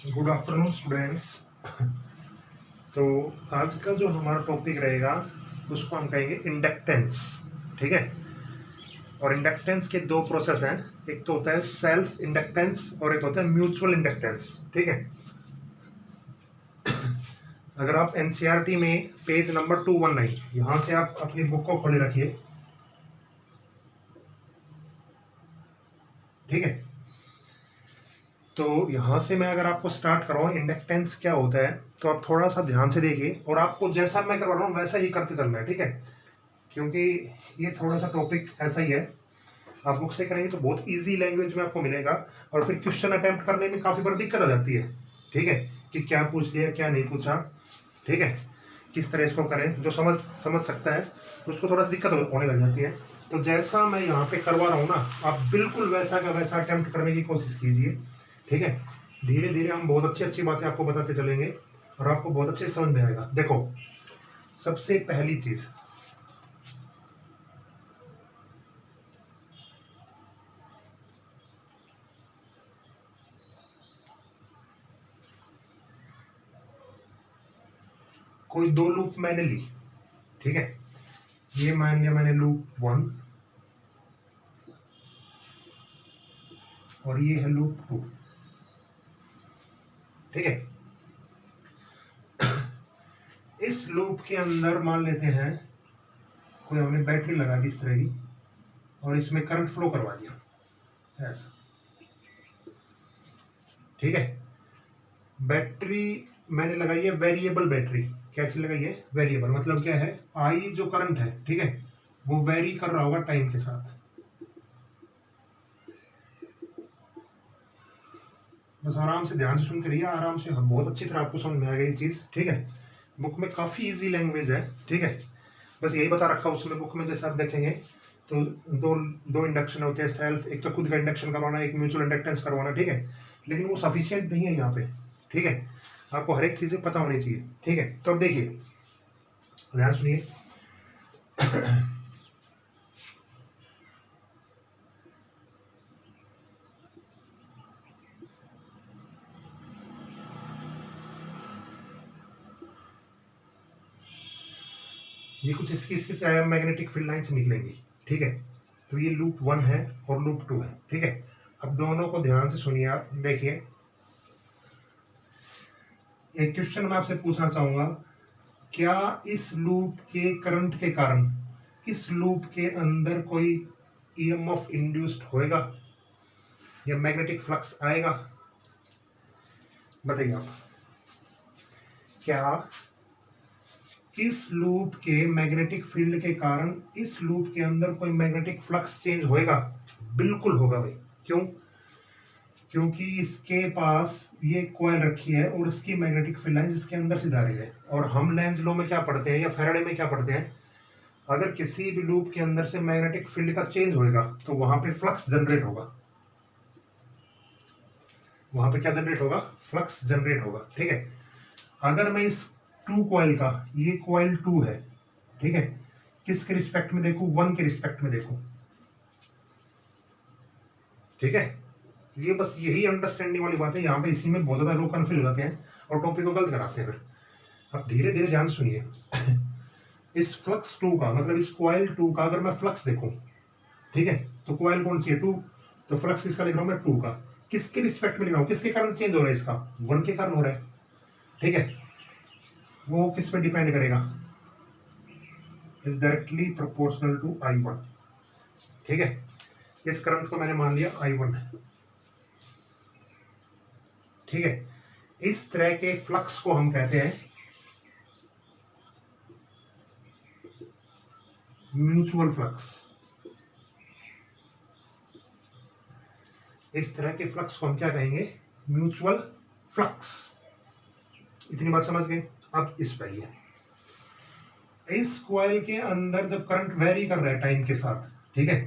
Good afternoon students. तो आज का जो हमारा टॉपिक रहेगा उसको हम कहेंगे इंडक्टेंस। ठीक है। और इंडक्टेंस के दो प्रोसेस हैं, एक तो होता है सेल्फ इंडक्टेंस और एक होता है म्यूचुअल इंडक्टेंस। ठीक है। अगर आप एनसीईआरटी में पेज नंबर 219 यहाँ से आप अपनी बुक को खोले रखिए। ठीक है। तो यहाँ से मैं अगर आपको स्टार्ट कराऊँ इंडक्टेंस क्या होता है तो आप थोड़ा सा ध्यान से देखिए और आपको जैसा मैं करवा रहा हूँ वैसा ही करते चलना है। ठीक है। क्योंकि ये थोड़ा सा टॉपिक ऐसा ही है, आप बुक से करेंगे तो बहुत इजी लैंग्वेज में आपको मिलेगा और फिर क्वेश्चन अटेम्प्ट करने में काफ़ी बार दिक्कत आ जाती है। ठीक है, कि क्या पूछ लिया क्या नहीं पूछा। ठीक है, किस तरह इसको करें, जो समझ सकता है उसको थोड़ा सा दिक्कत होने लग जाती है। तो जैसा मैं यहाँ पे करवा रहा हूँ ना, आप बिल्कुल वैसा का वैसा अटेम्प्ट करने की कोशिश कीजिए। ठीक है, धीरे धीरे हम बहुत अच्छी अच्छी बातें आपको बताते चलेंगे और आपको बहुत अच्छे समझ में आएगा। देखो, सबसे पहली चीज़, कोई दो लूप मैंने ली। ठीक है, ये मान लिया मैंने लूप 1 और ये है लूप 2। ठीक है, इस लूप के अंदर मान लेते हैं कोई हमने बैटरी लगा दी इस तरह की और इसमें करंट फ्लो करवा दिया ऐसा। ठीक है, बैटरी मैंने लगाई है वेरिएबल बैटरी। कैसी लगाई है? वेरिएबल। मतलब क्या है, आई जो करंट है, ठीक है, वो वेरी कर रहा होगा टाइम के साथ। बस आराम से ध्यान से सुनते रहिए, आराम से, बहुत अच्छी तरह आपको समझ में आएगा ये चीज़। ठीक है, बुक में काफ़ी इजी लैंग्वेज है। ठीक है, बस यही बता रखा उसमें बुक में, जैसे आप देखेंगे तो दो इंडक्शन होते हैं सेल्फ, एक तो खुद का इंडक्शन करवाना, एक म्यूचुअल इंडक्टेंस करवाना। ठीक है, लेकिन वो सफिशियंट नहीं है यहाँ पे। ठीक है, आपको हर एक चीज़ें पता होनी चाहिए। ठीक है, तो अब देखिए, ध्यान सुनिए। ये कुछ इसकी तरह मैग्नेटिक फील्ड लाइन से निकलेंगी। ठीक है, तो ये लूप 1 है और लूप 2 है। ठीक है, अब दोनों को ध्यान से सुनिए। आप देखिए, एक क्वेश्चन मैं आपसे पूछना चाहूंगा, क्या इस लूप के करंट के कारण इस लूप के अंदर कोई ईएमएफ इंड्यूस्ड होएगा या मैग्नेटिक फ्लक्स आएगा? बताइए आप, क्या इस लूप के मैग्नेटिक फील्ड के कारण इस लूप के अंदर कोई मैग्नेटिक फ्लक्स चेंज होएगा? बिल्कुल होगा भाई। क्यों? क्योंकि इसके पास ये कॉइल रखी है और इसकी मैग्नेटिक फील्ड लाइन इसके अंदर से जा रही है। और हम लेंज लॉ में क्या पढ़ते हैं या फैराडे में क्या पढ़ते हैं, अगर किसी भी लूप के अंदर से मैग्नेटिक फील्ड का चेंज होएगा तो वहां पे फ्लक्स जनरेट होगा। वहां पे क्या जनरेट होगा? फ्लक्स जनरेट होगा। ठीक है, अगर मैं इस 2 कॉइल का, ये कॉइल 2 है, ठीक है, किसके रिस्पेक्ट में देखूं? 1 के रिस्पेक्ट में देखूं। ठीक है, ये बस यही अंडरस्टैंडिंग वाली बात है। यहाँ पे इसी में बहुत ज्यादा लोग कंफ्यूज हो जाते हैं और टॉपिक को गलत कराते हैं। फिर अब धीरे धीरे ध्यान सुनिए। इस फ्लक्स 2 का मतलब इस कॉइल 2 का अगर मैं फ्लक्स देखूं, ठीक है, तो कॉइल कौन सी है? 2। तो फ्लक्स इसका लिख रहा हूं मैं 2 का। किसके रिस्पेक्ट में लिख रहा हूं? किसके कारण चेंज हो रहा है? इसका 1 के कारण हो रहा है। ठीक है, वो किस पे डिपेंड करेगा? Is directly proportional to I1। ठीक है, इस करंट को मैंने मान लिया I1 है। ठीक है, इस तरह के फ्लक्स को हम कहते हैं म्यूचुअल फ्लक्स। इस तरह के फ्लक्स को हम क्या कहेंगे? Mutual flux. इतनी बात समझ गए? अब इस पर आइए, इस कॉइल के अंदर जब करंट वेरी कर रहा है टाइम के साथ, ठीक है,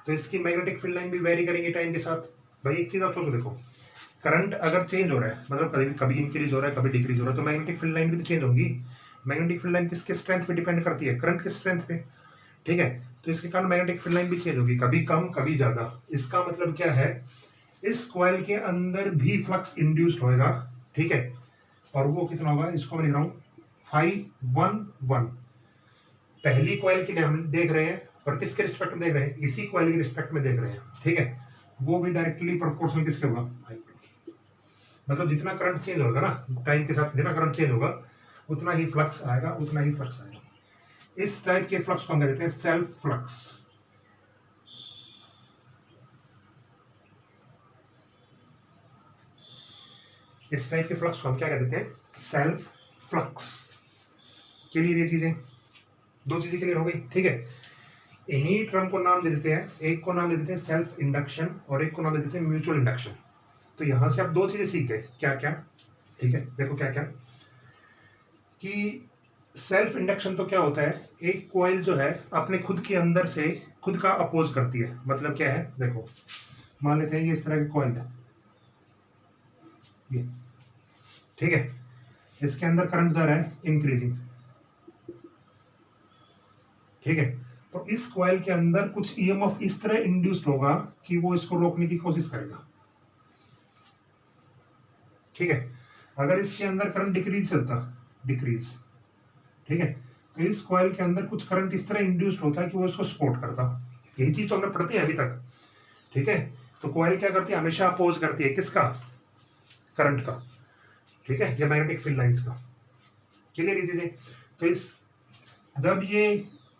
तो इसकी मैग्नेटिक फील्ड लाइन भी वेरी करेंगे टाइम के साथ। भाई एक चीज आप सोचो, देखो, करंट अगर चेंज हो रहा है, मतलब कभी इंक्रीज हो रहा है, कभी डिक्रीज हो रहा है, तो मैग्नेटिक फील्ड लाइन भी तो चेंज होगी। मैग्नेटिक फील्ड लाइन किसके स्ट्रेंथ पे डिपेंड करती है? करंट के स्ट्रेंथ पे। ठीक है, तो इसके कारण मैग्नेटिक फील्ड लाइन भी चेंज होगी, कभी कम कभी ज्यादा। इसका मतलब क्या है, इस कॉइल के अंदर भी फ्लक्स इंड्यूस्ड होएगा ठीक है, और वो कितना होगा, इसको मैं लिख रहा हूँ 511। पहली कॉइल की हम देख रहे हैं और किसके रिस्पेक्ट में देख रहे हैं, इसी कॉइल के रिस्पेक्ट में देख रहे हैं, ठीक है। वो भी डायरेक्टली प्रोपोर्शनल किसके होगा, मतलब जितना करंट चेंज होगा ना टाइम के साथ, जितना करंट चेंज होगा उतना ही फ्लक्स आएगा, उतना ही फ्लक्स आएगा। इस टाइप के फ्लक्स को हम कहते हैं सेल्फ फ्लक्स। इस टाइप के फ्लक्स को हम क्या कहते हैं, सेल्फ फ्लक्स। क्लियर ये चीजें, दो चीजें क्लियर हो गई, ठीक है। इन्हीं टर्म को नाम दे देते हैं, एक को नाम दे देते हैं सेल्फ इंडक्शन और एक को नाम दे देते हैं म्यूचुअल इंडक्शन। तो यहां से आप दो चीजें सीख गए, क्या क्या, ठीक है। देखो क्या क्या, कि सेल्फ इंडक्शन तो क्या होता है, एक कॉइल जो है अपने खुद के अंदर से खुद का अपोज करती है। मतलब क्या है, देखो मान लेते हैं ये इस तरह की कॉइल है, ये ठीक है, इसके अंदर करंट जा रहा है इंक्रीजिंग, ठीक है। तो इस कॉइल के अंदर कुछ ईएमएफ इस तरह इंड्यूस्ड होगा कि वो इसको रोकने की कोशिश करेगा, ठीक है। अगर इसके अंदर करंट डिक्रीज चलता, डिक्रीज, ठीक है, तो इस कॉइल के अंदर कुछ करंट इस तरह इंड्यूस्ड होता है कि वो इसको सपोर्ट करता। यही चीज तो हमने पढ़ती है अभी तक, ठीक है। तो कॉइल क्या करती है, हमेशा अपोज करती है किसका, करंट का, ठीक है, या मैग्नेटिक फील्ड लाइंस का। क्लियर ये चीजें। तो इस जब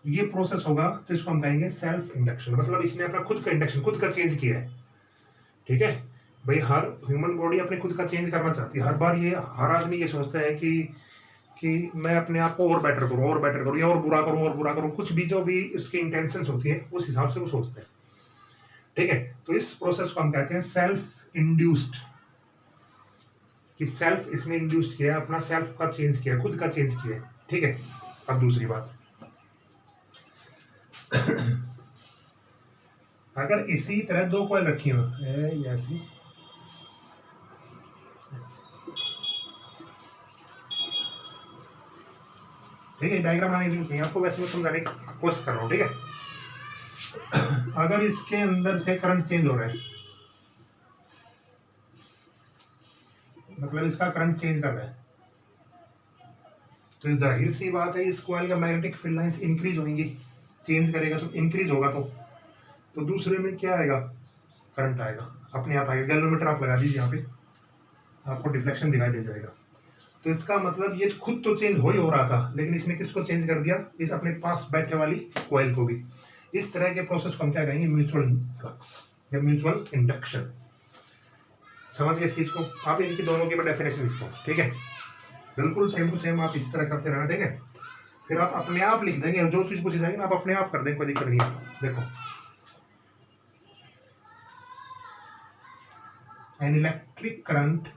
ये प्रोसेस होगा तो इसको हम कहेंगे सेल्फ इंडक्शन। मतलब इसने अपना खुद का इंडक्शन, खुद का चेंज किया है, ठीक है। भाई हर ह्यूमन बॉडी अपने खुद का चेंज करना चाहती है। हर बार ये हर आदमी ये सोचता है कि मैं अपने आप को और बेटर करूं, और बेटर करूं, या और बुरा करूं, और बुरा करूं। कुछ भी जो भी उसकी इंटेंशंस होती है उस हिसाब से वो सोचते हैं, ठीक है। तो इस प्रोसेस को हम कहते हैं सेल्फ इंड्यूस्ड, कि सेल्फ इसने इंड्यूस्ड किया, अपना सेल्फ का चेंज किया, खुद का चेंज किया, ठीक है। अब दूसरी बात, अगर इसी तरह दो कॉइल रखी हो ऐसी, ठीक है, डायग्राम बनाने की जरूरत नहीं आपको, वैसे मैं समझाने की कोशिश कर रहा हूँ, ठीक है। अगर इसके अंदर से करंट चेंज हो रहा है, मतलब इसका करंट चेंज कर रहा है, तो जाहिर सी बात है इस कॉइल का मैग्नेटिक फील्ड लाइंस इंक्रीज होंगी, चेंज करेगा तो इंक्रीज होगा, तो दूसरे में क्या आएगा, करंट आएगा, अपने आप आएगा। गैल्वेनोमीटर आप लगा दीजिए यहाँ पे, आपको डिफ्लेक्शन दिखाई दे जाएगा। तो इसका मतलब ये खुद तो चेंज हो ही हो रहा था, लेकिन इसने किसको चेंज कर दिया, इस अपने पास बैठने वाली कॉइल को भी। इस तरह के प्रोसेस को हम क्या कहेंगे, म्यूचुअल फ्लक्स या म्यूचुअल इंडक्शन। समझ गए इस चीज को। आप इनकी दोनों की मैं डेफिनेशन लिखता हूँ, ठीक है। बिल्कुल सेम टू सेम आप इस तरह करते रहना, ठीक है। फिर आप अपने आप लिख देंगे, जो चीज पूछी जाएगी ना आप अपने आप कर देंगे, कोई दिक्कत नहीं है। देखो, an electric current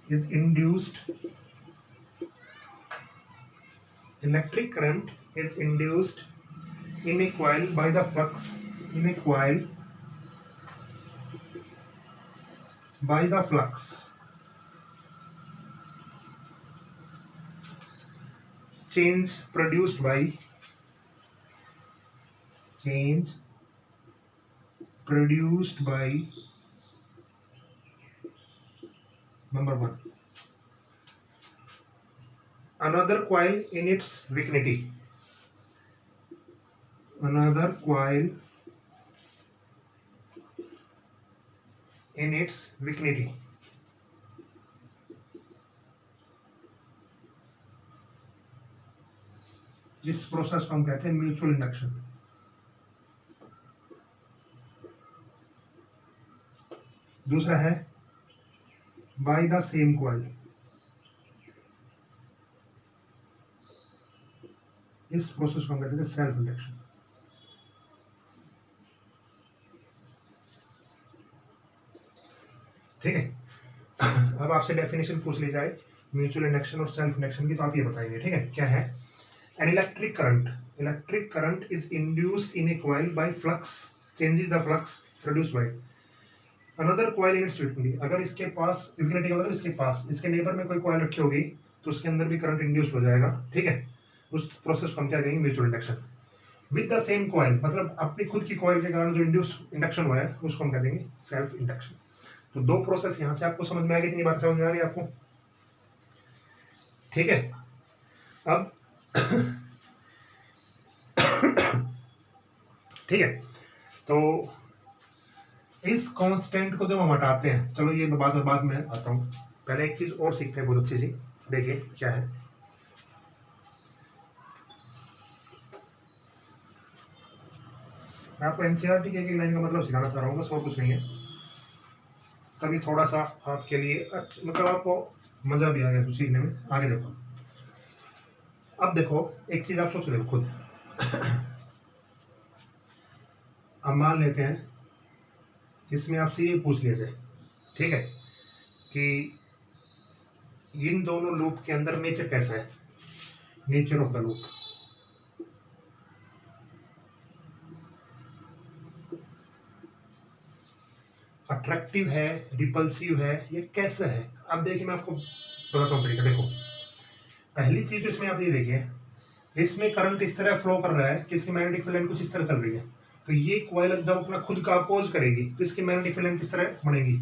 is induced, electric current is induced in a coil by the flux, in a coil by the flux change produced by number one, another coil in its vicinity, another coil in its vicinity, जिस process को हम कहते हैं mutual induction. दूसरा है by the same coil, इस process को हम कहते हैं सेल्फ इंडक्शन। ठीक है, अब आपसे डेफिनेशन पूछ ली जाए म्यूचुअल इंडक्शन और सेल्फ इंडक्शन की, तो आप ये बताएंगे, ठीक है, क्या है। An electric current is induced in a coil by flux changes the flux produced by another coil in its vicinity. अगर इसके पास विसिनिटी का मतलब इसके पास, इसके नेबर में कोई कॉइल रखी होगी तो उसके अंदर भी करंट इंड्यूस हो जाएगा, ठीक है। उस प्रोसेस को हम क्या कहेंगे, mutual induction. With the same coil, मतलब अपनी खुद की कॉइल के कारण जो इंडक्शन हुआ है उसको हम कह देंगे सेल्फ इंडक्शन। तो दो प्रोसेस यहां से आपको समझ में आ गई, इतनी बात समझ में आ गई आपको, ठीक है। अब ठीक है, तो इस कांस्टेंट को जब हम हटाते हैं, चलो ये बाद में आता हूं, पहले एक चीज और सीखते हैं बहुत अच्छी सी, देखिए क्या है। मैं आपको एनसीईआरटी के एक लाइन का मतलब सिखाना चाह रहा हूँ, बस और कुछ नहीं है, तभी थोड़ा सा आपके लिए मतलब आपको मजा भी आ गया सीखने में। आगे देखो, अब देखो एक चीज आप सोच रहे हो खुद। अब मान लेते हैं इसमें आपसे ये पूछ लिया जाए, ठीक है, कि इन दोनों लूप के अंदर नेचर कैसा है, nature of the loop. Attractive है, रिपल्सिव है, ये कैसा है। अब देखिए मैं आपको बताता हूँ तरीका। देखो पहली चीज तो इसमें आप ये देखिए, इसमें करंट इस तरह फ्लो कर रहा है कि इसकी मैग्नेटिक फील्ड लाइन कुछ इस तरह चल रही है, तो ये कॉइल जब अपना खुद का अपोज करेगी तो इसकी मैग्नेटिक फील्ड लाइन किस तरह बनेगी,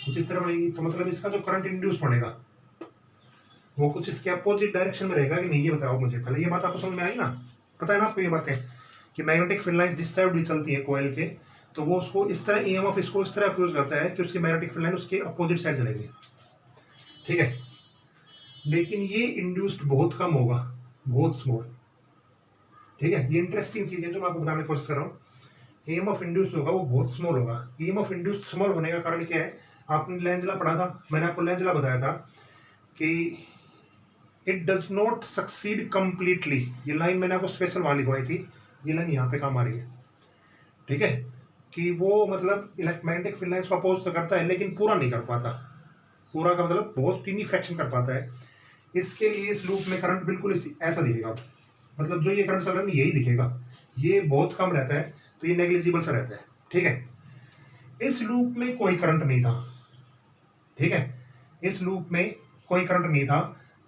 कुछ इस तरह बनेगी। तो मतलब इसका जो करंट इंड्यूस बनेगा वो कुछ इसके अपोजिट डायरेक्शन में रहेगा कि नहीं, ये बताओ मुझे पहले। ये बात आपको समझ में आई ना, पता है ना आपको ये बातें, कि मैग्नेटिक फील्ड लाइंस जिस साइड भी चलती है कॉइल के, तो वो उसको इस तरह ईएमएफ इसको इस तरह अप्रोच करता है कि उसकी मैग्नेटिक फील्ड लाइन उसके अपोजिट साइड चलेगी, ठीक है। लेकिन ये इंड्यूस्ड बहुत कम होगा, बहुत स्मॉल, ठीक है। ये इंटरेस्टिंग चीज है जो मैं आपको बताने की कोशिश कर रहा हूँ। ईएमएफ इंड्यूस्ड होगा वो बहुत स्मॉल होगा। ईएमएफ इंड्यूस्ड स्मॉल होने का कारण क्या है, आपने लेंजला पढ़ा था, मैंने आपको लेंजला बताया था कि it does not succeed completely. ये लाइन मैंने आपको स्पेशल वहां लिखवाई थी, ये लाइन यहाँ पे काम आ रही है, ठीक है, कि वो मतलब इलेक्ट्रोमैग्नेटिक फील्ड लाइंस को अपोज तो करता है लेकिन पूरा नहीं कर पाता, पूरा का मतलब बहुत टीनी फ्रैक्शन कर पाता है। इसके लिए इस लूप में करंट बिल्कुल ऐसा दिखेगा, मतलब जो ये करंट चल रहा है यही दिखेगा, ये बहुत कम रहता है, तो ये नेग्लिजिबल सा रहता है, ठीक है। इस लूप में कोई करंट नहीं था, ठीक है, इस लूप में कोई करंट नहीं था,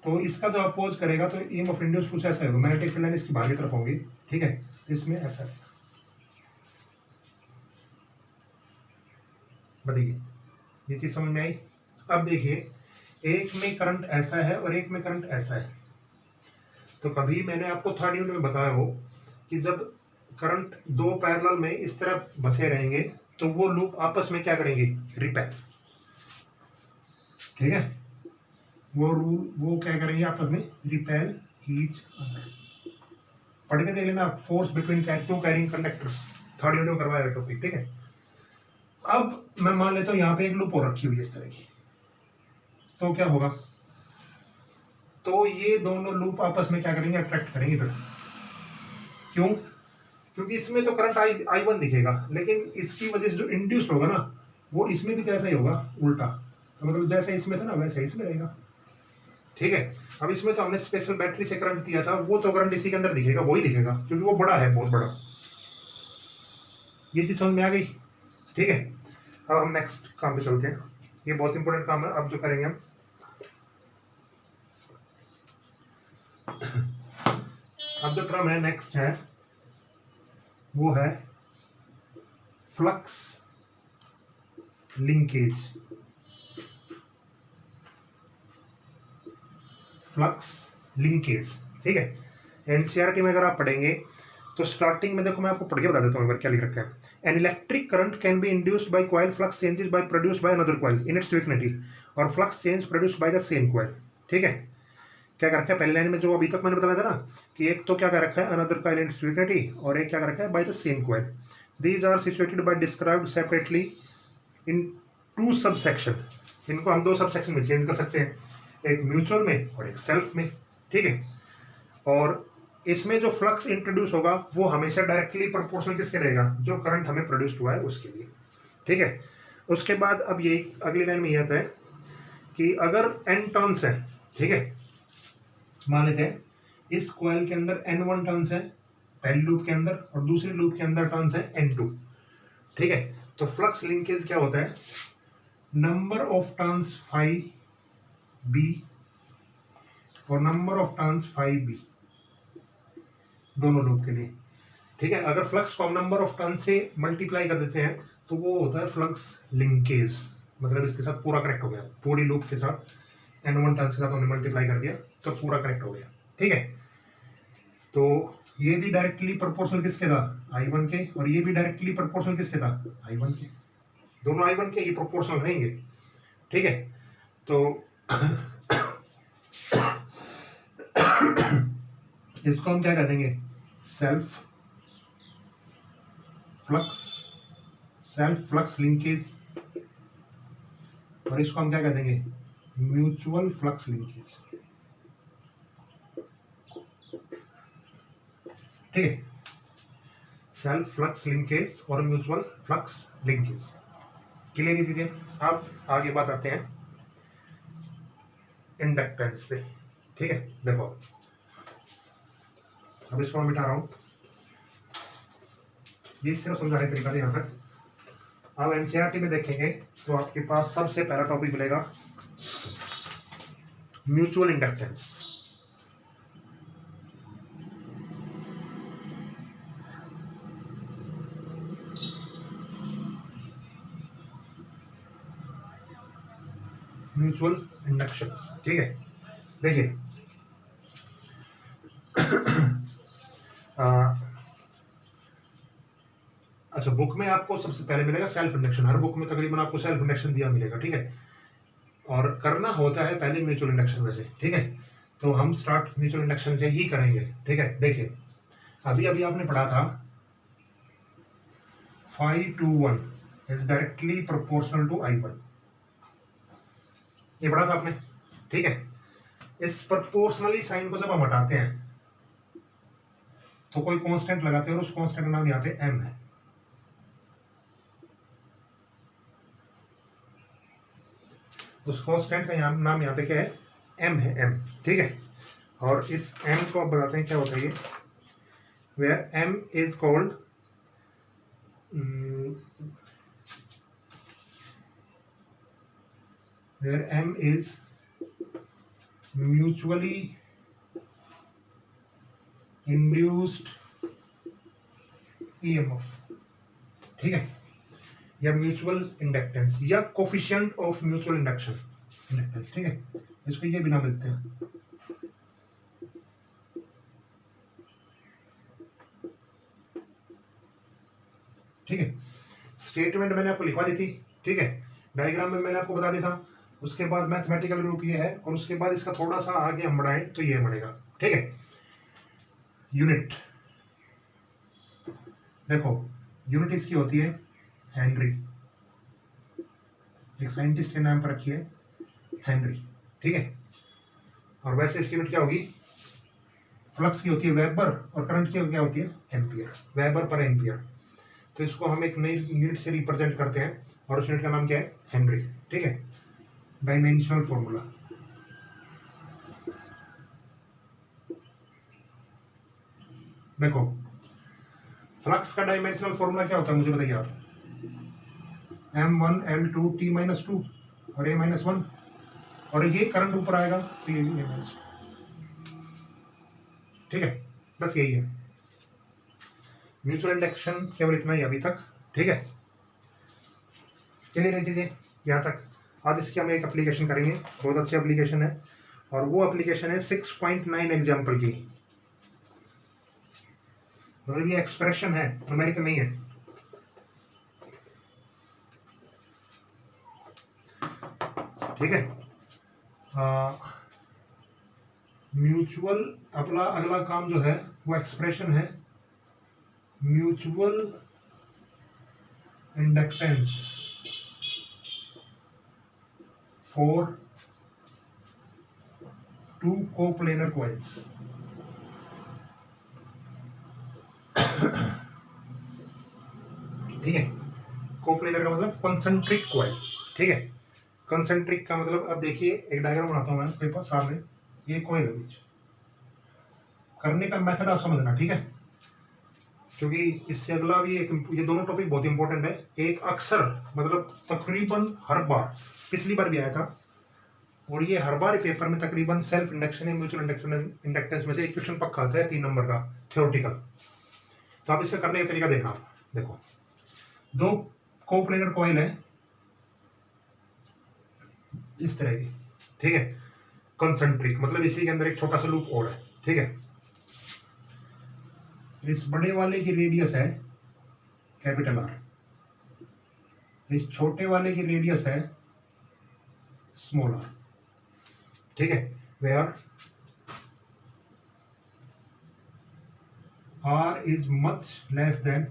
तो इसका जो अपोज करेगा तो ईएमएफ इंड्यूस कुछ ऐसा होगा, मैग्नेटिक फील्ड लाइन इसकी बाहर की तरफ होगी, ठीक है, तो इसमें ऐसा है। बताइए ये चीज समझ में आई। अब देखिए एक में करंट ऐसा है और एक में करंट ऐसा है, तो कभी मैंने आपको थर्ड यूनिट में बताया हो कि जब करंट दो पैरेलल में इस तरह बसे रहेंगे तो वो लूप आपस में क्या करेंगे, रिपेल, ठीक है, वो क्या करेंगे आपस में, रिपेल ईच अदर। पढ़ के देख लेना, force between two carrying conductors, third unit में करवाया टॉपिक, ठीक है। अब मैं मान लेता हूं यहाँ पे एक लूप और रखी हुई है इस तरह की, तो क्या होगा, तो ये दोनों लूप आपस में क्या करेंगे, अट्रैक्ट करेंगे फिर। क्यों, क्योंकि इसमें तो करंट आई वन दिखेगा, लेकिन इसकी वजह से जो इंड्यूस होगा ना वो इसमें भी जैसा ही होगा उल्टा, तो मतलब जैसे इसमें था ना वैसे इसमें रहेगा, ठीक है। अब इसमें तो हमने स्पेशल बैटरी से करंट दिया था, वो तो करंट इसी के अंदर दिखेगा, वही दिखेगा क्योंकि वो बड़ा है, बहुत बड़ा। ये चीज समझ में आ गई, ठीक है। अब हम नेक्स्ट काम पे चलते हैं, ये बहुत इंपॉर्टेंट काम है अब जो करेंगे हम। अब जो टर्म है नेक्स्ट है वो है फ्लक्स लिंकेज, फ्लक्स लिंकेज, ठीक है। एनसीईआरटी में अगर आप पढ़ेंगे तो स्टार्टिंग में देखो मैं आपको पढ़ के बता देता हूँ क्या लिख रखा है। An electric current can be induced by coil, flux changes by produced by another coil in its vicinity, और flux change produced by the same coil, ठीक है। क्या कर रखा है पहले लाइन में, जो अभी तक मैंने बताया था ना कि एक तो क्या कर रखा है another coil in its vicinity, और एक क्या कर रखा है by the same coil. These are situated by described separately in two sub section. इनको हम दो सब सेक्शन में चेंज कर सकते हैं, एक म्यूचुअल में और एक सेल्फ में, ठीक है। और इसमें जो फ्लक्स इंट्रोड्यूस होगा वो हमेशा डायरेक्टली प्रोपोर्शनल किसके रहेगा, जो करंट हमें प्रोड्यूस हुआ है उसके लिए, ठीक है। उसके बाद अब ये अगली लाइन में ये आता है कि अगर n टर्न्स है, ठीक है, मान लेते हैं इस कॉइल के अंदर n1 टर्न्स है पहले लूप के अंदर, और दूसरे लूप के अंदर टर्न्स है n2, ठीक है। तो फ्लक्स लिंकेज क्या होता है, number of turns phi B और number of turns phi B, दोनों लूप के लिए, ठीक है। अगर फ्लक्स को हम नंबर ऑफ टर्न से मल्टीप्लाई कर देते हैं तो वो होता है फ्लक्स लिंकेज, मतलब इसके साथ पूरा कनेक्ट हो गया, पूरी लूप के साथ N1 टर्न के साथ हमने मल्टीप्लाई कर दिया तो पूरा कनेक्ट हो गया, ठीक है। तो ये भी डायरेक्टली प्रोपोर्शनल किसके था, I1 के, और ये भी डायरेक्टली प्रोपोर्शनल किसके था, I1 के, दोनों I1 के, ये प्रोपोर्शनल रहेंगे, ठीक है। तो इसको हम क्या कह देंगे, सेल्फ फ्लक्स लिंकेज, और इसको हम क्या कह देंगे, म्यूचुअल फ्लक्स लिंकेज, ठीक है। सेल्फ फ्लक्स लिंकेज और म्यूचुअल फ्लक्स लिंकेज, क्लियर ये चीजें। अब आगे बात आते हैं इंडक्टेंस पे, ठीक है। देखो अब इसको मैं मिटा रहा हूं, ये सिर्फ समझाने का तरीका है यहाँ तक। अब एनसीईआरटी में देखेंगे तो आपके पास सबसे पहला टॉपिक मिलेगा म्यूचुअल इंडक्टेंस। म्यूचुअल इंडक्शन, ठीक है। देखिए अच्छा, बुक में आपको सबसे पहले मिलेगा सेल्फ इंडक्शन, हर बुक में तकरीबन आपको सेल्फ इंडक्शन दिया मिलेगा, ठीक है। और करना होता है पहले म्यूचुअल इंडक्शन में से, ठीक है। तो हम स्टार्ट म्यूचुअल इंडक्शन से ही करेंगे, ठीक है। देखिए अभी अभी आपने पढ़ा था 5:1 is directly proportional to I1, ये पढ़ा था आपने, ठीक है। इस प्रोपोर्शनली साइन को जब हम हटाते हैं तो कोई कांस्टेंट लगाते हैं और उस कांस्टेंट का नाम यहाँ पे m है, उस कांस्टेंट का नाम यहाँ पे क्या है, m है, m, ठीक है। और इस m को अब बताते हैं क्या होता है ये, where m is called where M is mutually induced EMF, ठीक है, या म्यूचुअल इंडक्टेंस या कोफिशिएंट ऑफ म्यूचुअल इंडक्टेंस, ठीक है। इसको ये भी नाम देते हैं, ठीक है। स्टेटमेंट मैंने आपको लिखवा दी थी, ठीक है। डायग्राम में मैंने आपको बता दिया था, उसके बाद मैथमेटिकल रूप ये है, और उसके बाद इसका थोड़ा सा आगे हम बढ़ाएं तो ये बनेगा, ठीक है। यूनिट देखो, यूनिट इसकी होती है हेनरी, एक साइंटिस्ट के नाम पर रखी है हेनरी, ठीक है। और वैसे इसकी यूनिट क्या होगी, फ्लक्स की होती है वेबर, और करंट की क्या होती है एम्पियर, वेबर पर एम्पियर। तो इसको हम एक नई यूनिट से रिप्रेजेंट करते हैं और उस यूनिट का नाम क्या है, हेनरी, ठीक है। डायमेंशनल फॉर्मूला, देखो फ्लक्स का डायमेंशनल फॉर्मूला क्या होता है मुझे बताइए आप, M1L2 T-2 और A-1, और ये करंट ऊपर आएगा तो ये भी A-2, ठीक है। बस यही है म्यूचुअल इंडक्शन, केवल इतना ही अभी तक, ठीक है। क्लियर है चीजें यहाँ तक। आज इसकी हम एक एप्लीकेशन करेंगे, बहुत अच्छी एप्लीकेशन है, और वो एप्लीकेशन है 6.9 एग्जाम्पल की, मतलब ये एक्सप्रेशन है, अमेरिकन नहीं है, ठीक है। म्यूचुअल अपना अगला काम जो है वो एक्सप्रेशन है mutual inductance for 2 coplanar coils, ठीक है। कोप्लेनर का मतलब कंसेंट्रिक कॉइल, ठीक है। कंसेंट्रिक का मतलब, अब देखिए एक डायग्राम बनाता हूं मैं पेपर सामने, ये कॉइल है बीच, करने का मेथड आप समझना, ठीक है, क्योंकि इससे अगला भी एक, ये दोनों टॉपिक बहुत इंपॉर्टेंट है। एक अक्सर मतलब तकरीबन हर बार, पिछली बार भी आया था, और ये हर बार पेपर में तकरीबन सेल्फ इंडक्शन या म्यूचुअल इंडक्टेंस में से एक क्वेश्चन पक्का आता है 3 नंबर का थ्योरेटिकल। तो आप इसका करने का तरीका देखना। देखो, 2 कोप्लेनर कॉइल है इस तरह की, ठीक है, कंसेंट्रिक, मतलब इसी के अंदर एक छोटा सा लूप और है, ठीक है। इस बड़े वाले की रेडियस है कैपिटल आर, इस छोटे वाले की रेडियस है स्मॉल आर, ठीक है। Where R is much less than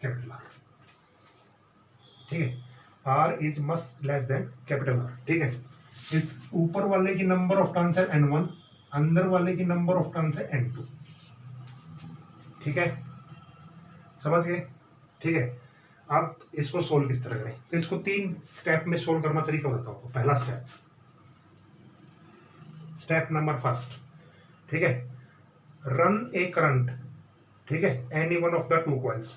capital R, ठीक है, R is much less than capital R, ठीक है। इस ऊपर वाले की नंबर ऑफ टर्न्स है n1, अंदर वाले की नंबर ऑफ टर्न्स है n2, ठीक है, समझ गए, ठीक है। आप इसको सोल्व किस तरह करें, तो इसको 3 स्टेप में सोल्व करना तरीका बताता हूँ। पहला स्टेप नंबर 1, ठीक है, रन ए करंट, ठीक है, any one of the 2 coils.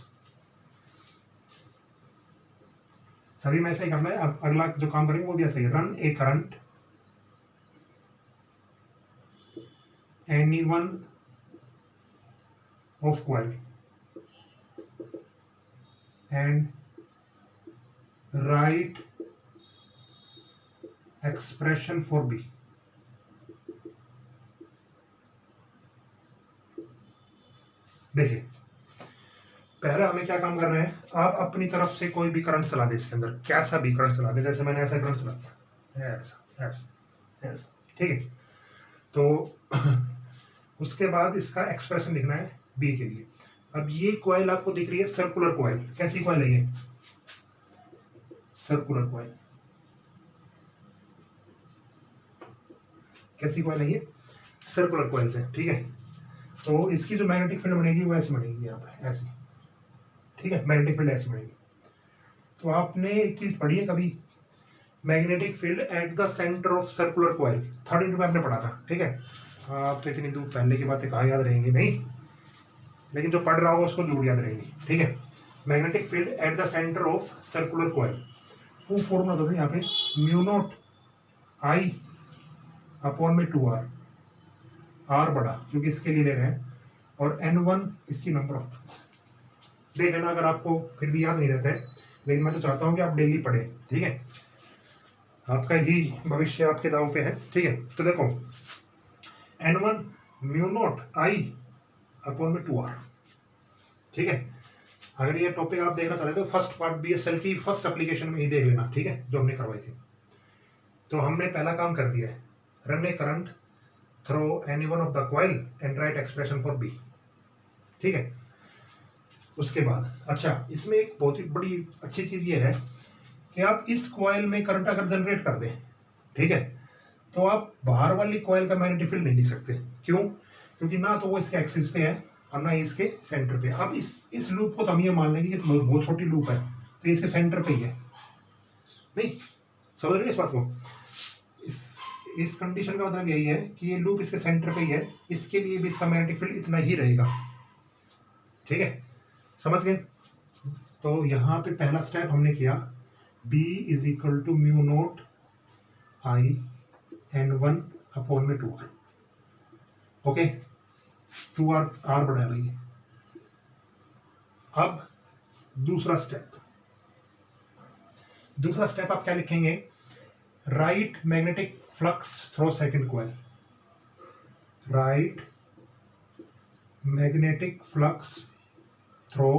सभी में ऐसा ही करना है। अब अगला जो काम करेंगे वो भी ऐसा ही, run a current any one of coil and write expression for B। देखिए, पहले हमें क्या काम कर रहे हैं, आप अपनी तरफ से कोई भी करंट चला दे इसके अंदर, कैसा भी करंट चला दे, जैसे मैंने ऐसा करंट चला दिया, ऐसा ऐसा ऐसा, ठीक है। तो उसके बाद इसका एक्सप्रेशन लिखना है बी के लिए। अब ये कॉइल आपको दिख रही है सर्कुलर कॉइल, कैसी कॉइल है ये, सर्कुलर कॉइल, कैसी कॉइल है ये, सर्कुलर कॉइल से, ठीक है। तो इसकी जो मैग्नेटिक फील्ड बनेगी वो ऐसी बनेगी, यहाँ पे ऐसी, ठीक है, मैग्नेटिक फील्ड ऐसी बनेगी। तो आपने एक चीज पढ़ी है कभी, magnetic field at the centre of circular coil, 3rd into में आपने पढ़ा था, ठीक है। आप तो इतनी दूर पहले की बातें कहाँ याद रहेंगी, नहीं, लेकिन जो पढ़ रहा होगा उसको जरूर याद रहेगी, ठीक है। Magnetic field at the centre of circular coil, वो फॉर्मूला दो यहाँ पे, म्यू नॉट आई अपॉन में 2r, आर बड़ा क्योंकि इसके लिए ले रहे हैं, और n1 इसकी नंबर ऑफ टर्न्स। देख लेना अगर आपको फिर भी याद नहीं रहता है, लेकिन मैं तो चाहता हूँ कि आप डेली पढ़े, ठीक है, आपका ही भविष्य आपके दाव पे है, ठीक है। तो देखो, n1 mu not I upon में 2r, ठीक है। अगर ये टॉपिक आप देखना चाहते तो फर्स्ट पार्ट BSL की फर्स्ट एप्लीकेशन में ही देख लेना, ठीक है, जो हमने करवाई थी। तो हमने पहला काम कर दिया है, run a current through any one of the coil and write expression for B, ठीक है। उसके बाद अच्छा, इसमें एक बहुत ही बड़ी अच्छी चीज ये है कि आप इस कॉइल में करंट अगर जनरेट कर दें, ठीक है, तो आप बाहर वाली कॉइल का मैग्नेटिक फील्ड नहीं लिख सकते। क्यों? क्योंकि ना तो वो इसके एक्सिस पे है और ना इसके सेंटर पे। अब इस लूप को तो हम ये मान लेंगे कि तो बहुत छोटी लूप है, तो इसके सेंटर पे ही है, नहीं समझ रहे इस बात को। इस कंडीशन का मतलब यही है कि ये लूप इसके सेंटर पे ही है, इसके लिए भी इसका मैग्नेटिक फील्ड इतना ही रहेगा, ठीक है, समझ गए। तो यहाँ पे पहला स्टेप हमने किया, B is equal to mu naught I n1 upon में 2r, ओके, 2r r बढ़ा रही है। अब दूसरा स्टेप आप क्या लिखेंगे, right magnetic flux through second coil, right magnetic flux through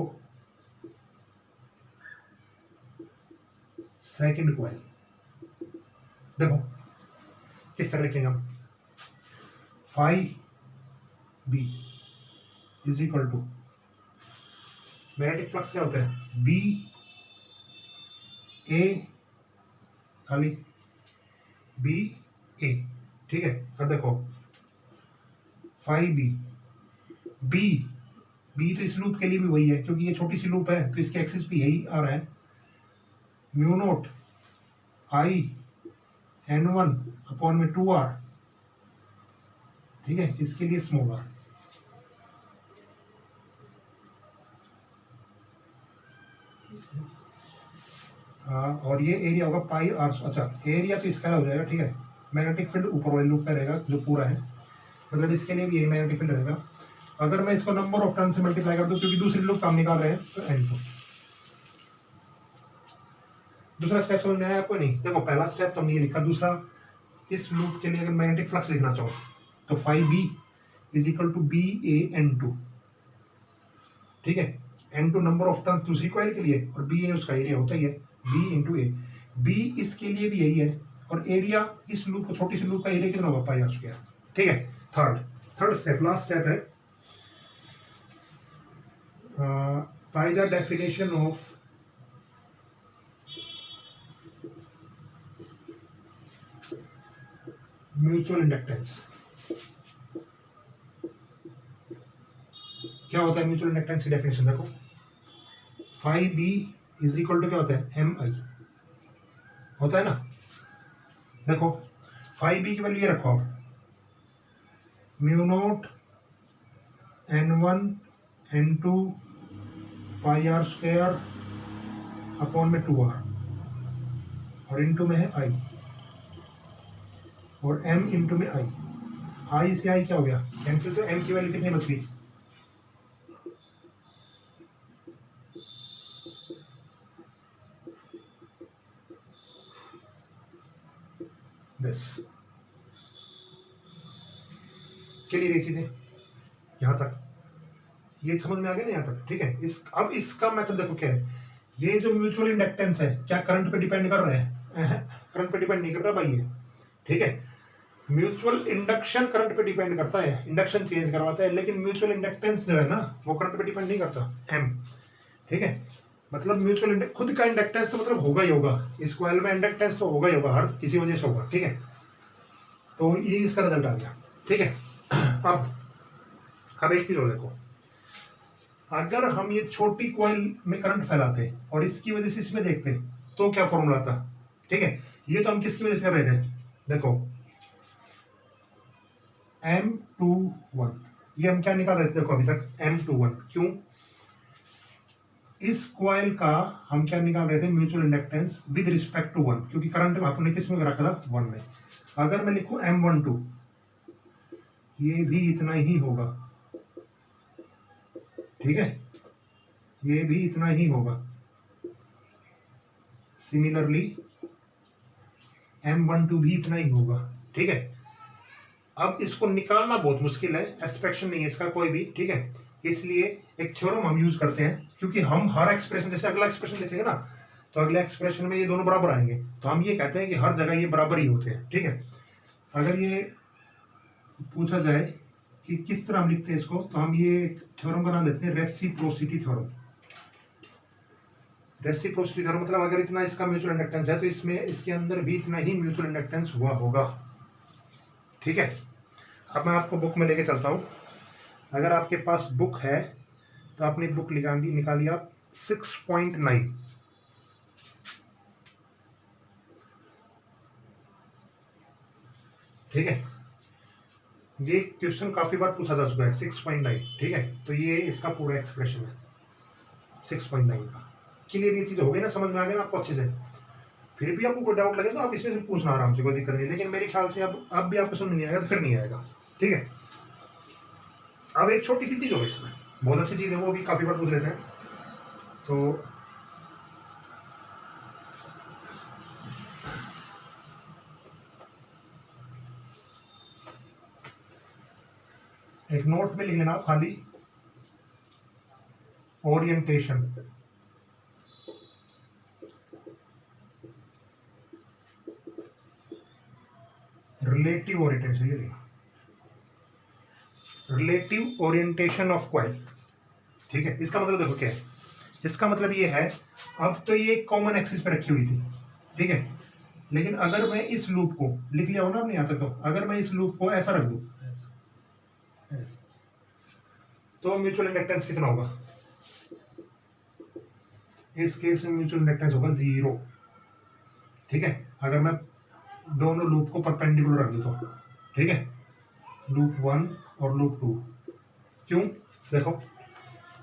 second coil. देखो किस तरह लिखेंगे हम, phi B is equal to, magnetic flux क्या होता है, बी ए खाली बी ए, ठीक है। अब देखो फाई बी, बी तो इस लूप के लिए भी वही है क्योंकि ये छोटी सी लूप है, तो इसके एक्सिस भी यही आ रहा है, mu naught I n1 upon में 2r, ठीक है, इसके लिए स्मॉल आर। और ये एरिया होगा पाई आर, अच्छा एरिया तो इसका हो जाएगा, ठीक है, मैग्नेटिक फील्ड ऊपर वाले लूप का रहेगा जो पूरा है, मतलब इसके लिए भी यही मैग्नेटिक फील्ड रहेगा। अगर मैं इसको नंबर ऑफ टर्न से मल्टीप्लाई कर दूं, क्योंकि दूसरी लूप काम निकाल रहे हैं, तो N2। दूसरा स्टेप समझ में आया आपको? नहीं, देखो पहला स्टेप तो हमने ये लिखा, दूसरा इस लूप के लिए अगर मैग्नेटिक फ्लक्स लिखना चाहो तो phi B is equal to B A N two. ठीक है, N2 नंबर ऑफ टर्न्स दूसरी कॉइल के लिए, और बी ए उसका एरिया होता ही है, बी इंटू ए। बी इसके लिए भी यही है, और एरिया इस लूप, छोटी सी लूप का एरिया कितना होगा, पाई आर स्क्वायर। ठीक है, थर्ड स्टेप, लास्ट स्टेप है, by the definition of mutual inductance. क्या होता है म्यूचुअल इंडक्टेंस की डेफिनेशन? देखो, phi B is equal to क्या होता है, एम आई होता है ना। देखो फाई बी की वैल्यू ये रखो आप, mu naught N1 N2 pi R square upon में 2r, और इंटू में है आई, और m इंटू में आई। आई से आई क्या हो गया, कैंसिल, तो m की वैल्यू कितनी बच गई, बस। क्लियर ये चीजें यहां तक, ये समझ में आ गया ना यहाँ तक? ठीक है, अब इसका मेथड देखो क्या है। ये जो म्यूचुअल इंडक्टेंस है, क्या करंट पे डिपेंड कर रहे हैं? करंट पे डिपेंड नहीं कर रहा भाई ये। ठीक है, म्यूचुअल इंडक्शन करंट पे डिपेंड करता है, इंडक्शन चेंज करवाता है, लेकिन म्यूचुअल इंडक्टेंस जो है ना, वो करंट पे डिपेंड नहीं करता, एम। ठीक है, मतलब म्यूचुअल खुद का इंडक्टेंस तो मतलब होगा ही होगा, इस कॉइल में इंडक्टेंस तो होगा ही होगा, हर किसी वजह से होगा। ठीक है, तो ये इसका रिजल्ट आ गया। ठीक है, अब एक चीज और देखो, अगर हम ये छोटी कॉइल में करंट फैलाते और इसकी वजह से इसमें देखते तो क्या फॉर्मूला था? ठीक है, ये तो हम किसकी वजह से कर रहे थे, देखो M21, ये हम क्या निकाल रहे थे, देखो अभी तक M21। क्यों? इस कॉइल का हम क्या निकाल रहे थे, mutual inductance with respect to 1, क्योंकि करंट आपने किस में रखा था, 1 में। अगर मैं लिखूं M12, ये भी इतना ही होगा। ठीक है, ये भी इतना ही होगा। सिमिलरली M12 भी इतना ही होगा। ठीक है, अब इसको निकालना बहुत मुश्किल है, एक्सप्रेशन नहीं है इसका कोई भी। ठीक है, इसलिए एक थ्योरम हम यूज करते हैं, क्योंकि हम हर एक्सप्रेशन, जैसे अगला एक्सप्रेशन देखेंगे ना, तो अगले एक्सप्रेशन में ये दोनों बराबर आएंगे, तो हम ये कहते हैं कि हर जगह ये बराबर ही होते हैं। ठीक है, अगर ये पूछा जाए कि किस तरह हम लिखते हैं इसको, तो हम ये थ्योरम का नाम देते हैं रेसिप्रोसिटी थ्योरम। रेसिप्रोसिटी थ्योरम मतलब अगर इतना इसका म्यूचुअल इंडक्टेंस है, तो इसमें इसके अंदर भी इतना ही म्यूचुअल इंडक्टेंस हुआ होगा। ठीक है, अब मैं आपको बुक में लेके चलता हूं। अगर आपके पास बुक है तो आपने बुक निकाली आप 6.9। ठीक है, ये क्वेश्चन काफी बार पूछा जा चुका है, 6.9। ठीक है, तो ये इसका पूरा एक्सप्रेशन है 6.9 का। क्लियर ये चीज हो गई ना, समझ में आ गया ना आपको अच्छे से? फिर भी आपको कोई डाउट लगे तो आप इसमें से पूछना आराम से, कोई दिक्कत नहीं, लेकिन मेरे ख्याल से अब भी आपको समझ नहीं आएगा तो फिर नहीं आएगा। ठीक है, अब एक छोटी सी चीज होगी इसमें, बहुत अच्छी चीज है, वो भी काफी बार पूछ लेते हैं। तो एक नोट में लिख लेना खाली, ओरिएंटेशन। रिलेटिव ओरिएंटेशन, ये रिलेटिव ओरिएंटेशन ऑफ कॉइल। ठीक है, इसका मतलब देखो क्या है, इसका मतलब ये है, अब तो ये कॉमन एक्सिस पे रखी हुई थी। ठीक है, लेकिन अगर मैं इस लूप को लिख लिया हो ना अपने यहां तक, तो अगर मैं इस लूप को ऐसा रख दूं तो म्यूचुअल इंडक्टेंस कितना होगा? इस केस में म्यूचुअल इंडक्टेंस होगा 0। ठीक है, अगर मैं दोनों लूप को परपेंडिकुलर रख दूं तो। ठीक है, लूप 1 और लूप 2। क्यों? देखो,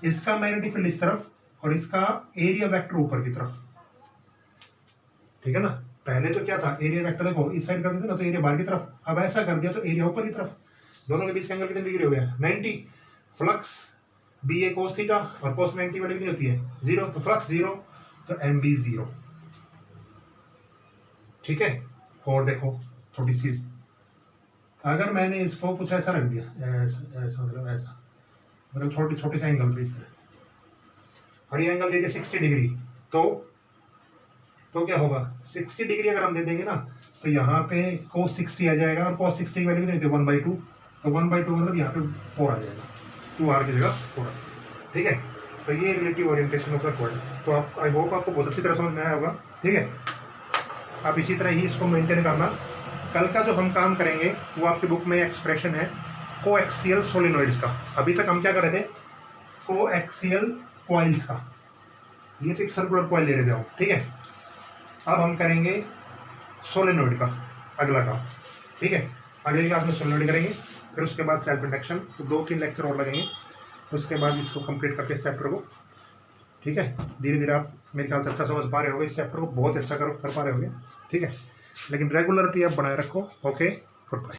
इसका मैग्नेटिक फील्ड इस तरफ और इसका एरिया वेक्टर ऊपर की तरफ। ठीक है ना, पहले तो क्या था, एरिया वेक्टर देखो इस साइड कर देते ना तो एरिया बाहर की तरफ, अब ऐसा कर दिया तो एरिया ऊपर की तरफ। दोनों के बीच का एंगल कितने डिग्री हो गया, 90। फ्लक्स बी ए कोस थीटा और कोस 90 वाली कितनी होती है, 0, तो फ्लक्स 0 तो एम बी 0। ठीक है। और देखो थोड़ी सी, अगर मैंने इसको कुछ ऐसा रख दिया, ऐसा ऐसा मतलब छोटी छोटी सा एंगल पे इस तरह, और ये एंगल दे दिया 60 डिग्री, तो क्या होगा, 60 डिग्री अगर हम दे देंगे ना तो यहाँ पे cos 60 आ जाएगा, और cos 60 की वैल्यू कितनी 1/2, तो 1/2 मतलब यहाँ पे 4 आ जाएगा, 2r की जगह 4। ठीक है, तो ये relative orientation of the coordinate. तो आप, आई होप आपको बहुत अच्छी तरह समझ में आया होगा। ठीक है, आप इसी तरह ही इसको मेंटेन करना। कल का जो हम काम करेंगे वो आपकी बुक में एक्सप्रेशन है कोएक्सियल सोलिनॉइड्स का। अभी तक हम क्या कर रहे थे, कोएक्सियल कॉइल्स का, ये तो एक सर्कुलर कॉइल ले रहे थे हम। ठीक है, अब हम करेंगे सोलेनोइड का अगला काम। ठीक है, अगले क्लास में सोलेनोइड करेंगे, फिर उसके बाद सेल्फ इंडक्शन, तो 2-3 लेक्चर और लगेंगे, उसके बाद इसको कंप्लीट करके इस चैप्टर को। ठीक है, धीरे धीरे आप मेरे ख्याल से अच्छा समझ पा रहे होगे, इस चैप्टर को बहुत अच्छा कर पा रहे होगे। ठीक है, लेकिन रेगुलरिटी आप बनाए रखो। Okay, good bye.